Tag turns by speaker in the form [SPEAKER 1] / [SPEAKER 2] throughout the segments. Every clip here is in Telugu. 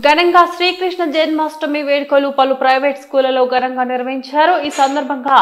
[SPEAKER 1] ఘనంగా శ్రీకృష్ణ జన్మాష్టమి వేడుకలు పలు ప్రైవేట్ స్కూళ్లలో ఘనంగా నిర్వహించారు. ఈ సందర్భంగా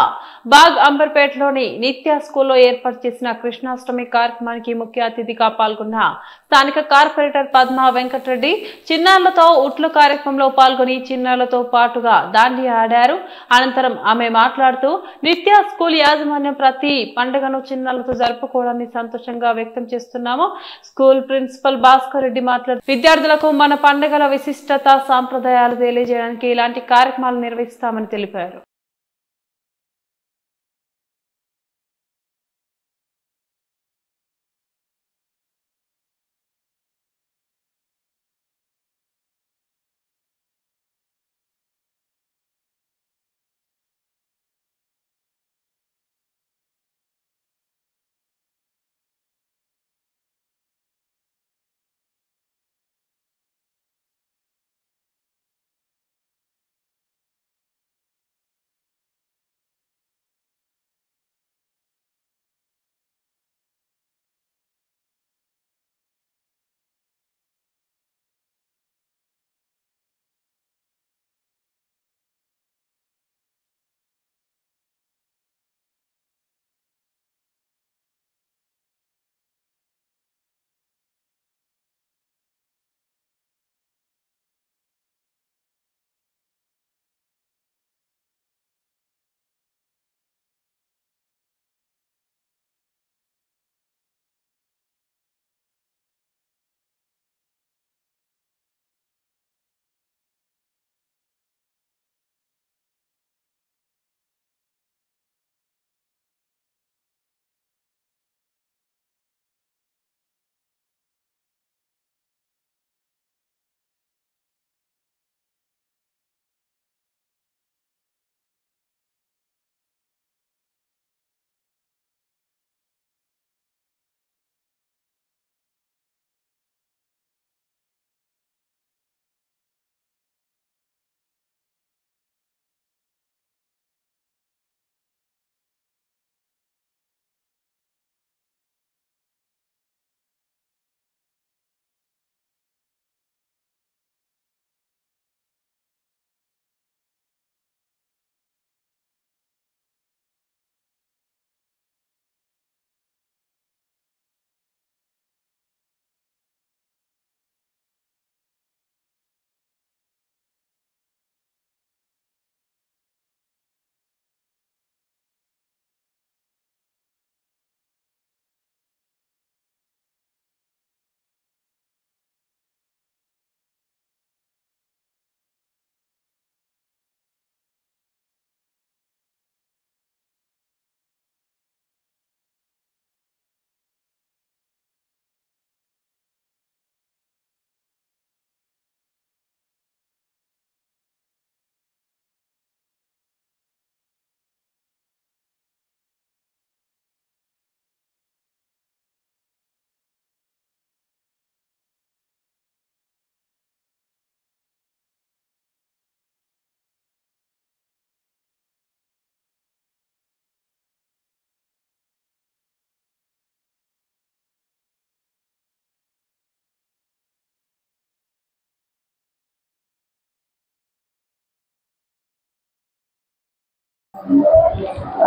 [SPEAKER 1] బాగ్ అంబర్పేటలోని నిత్య స్కూల్లో ఏర్పాటు చేసిన కృష్ణాష్టమి కార్యక్రమానికి ముఖ్య అతిథిగా పాల్గొన్న స్థానిక కార్పొరేటర్ పద్మా వెంకటరెడ్డి చిన్నారులతో ఉట్లు కార్యక్రమంలో పాల్గొని చిన్నారులతో పాటుగా దాండియా ఆడారు. అనంతరం ఆమె మాట్లాడుతూ నిత్య స్కూల్ యాజమాన్యం ప్రతి పండుగను చిన్నారులతో జరుపుకోవడాన్ని సంతోషంగా వ్యక్తం చేస్తున్నాము. స్కూల్ ప్రిన్సిపల్ భాస్కర్ రెడ్డి మాట్లాడుతూ విద్యార్థులకు మన పండుగల విశిష్టత సాంప్రదాయాలు తెలియజేయడానికి ఇలాంటి కార్యక్రమాలు నిర్వహిస్తామని తెలిపారు.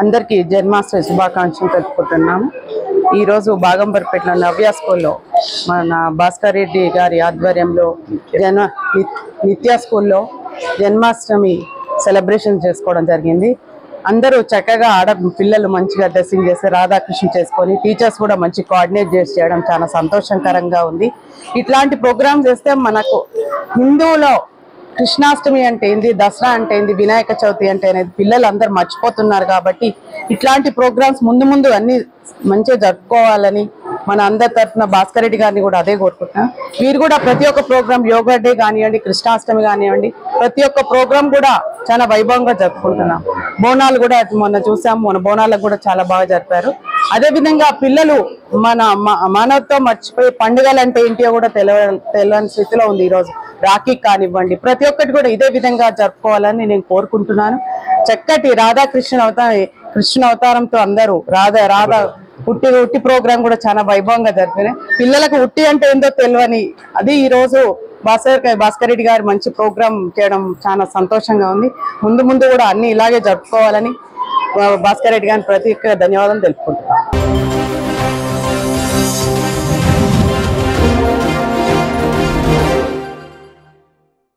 [SPEAKER 2] అందరికీ జన్మాష్టమి శుభాకాంక్షలు తెలుపుకుంటున్నాము. ఈరోజు బాగంబర్పేటలో నవ్య స్కూల్లో మన భాస్కర్ రెడ్డి గారి ఆధ్వర్యంలో నిత్య స్కూల్లో జన్మాష్టమి సెలబ్రేషన్ చేసుకోవడం జరిగింది. అందరూ చక్కగా పిల్లలు మంచిగా డ్రెస్సింగ్ చేసి రాధాకృష్ణ చేసుకొని టీచర్స్ కూడా మంచి కోఆర్డినేట్ చేసి చేయడం చాలా సంతోషకరంగా ఉంది. ఇట్లాంటి ప్రోగ్రామ్స్ చేస్తే మనకు హిందువులో కృష్ణాష్టమి అంటే ఏంది, దసరా అంటే ఏంది, వినాయక చవితి అంటే అనేది పిల్లలు అందరు మర్చిపోతున్నారు. కాబట్టి ఇట్లాంటి ప్రోగ్రామ్స్ ముందు ముందు అన్ని మంచిగా జరుపుకోవాలని మన అందరి తరఫున భాస్కర్ రెడ్డి గారిని కూడా అదే కోరుకుంటున్నాం. మీరు కూడా ప్రతి ఒక్క ప్రోగ్రామ్ యోగా డే కానివ్వండి, కృష్ణాష్టమి కానివ్వండి, ప్రతి ఒక్క ప్రోగ్రామ్ కూడా చాలా వైభవంగా జరుపుకుంటున్నాం. బోనాలు కూడా మొన్న చూసాము, మన బోనాలకు కూడా చాలా బాగా జరిపారు. అదేవిధంగా పిల్లలు మన మానవత్వం మర్చిపోయి పండుగలు అంటే ఏంటో కూడా తెలియని స్థితిలో ఉంది ఈరోజు. రాఖీ కానివ్వండి, ప్రతి ఒక్కటి కూడా ఇదే విధంగా జరుపుకోవాలని నేను కోరుకుంటున్నాను. చక్కటి కృష్ణ అవతారంతో అందరూ రాధా ఉట్టి ప్రోగ్రాం కూడా చాలా వైభవంగా జరిపినాయి. పిల్లలకు ఉట్టి అంటే ఏందో తెలియని అది ఈ రోజు భాస్కర్ రెడ్డి గారు మంచి ప్రోగ్రామ్ చేయడం చాలా సంతోషంగా ఉంది. ముందు ముందు కూడా అన్ని ఇలాగే జరుపుకోవాలని భాస్కర్ రెడ్డి గారిని ప్రత్యేక ధన్యవాదాలు తెలుపుకుంటున్నాను.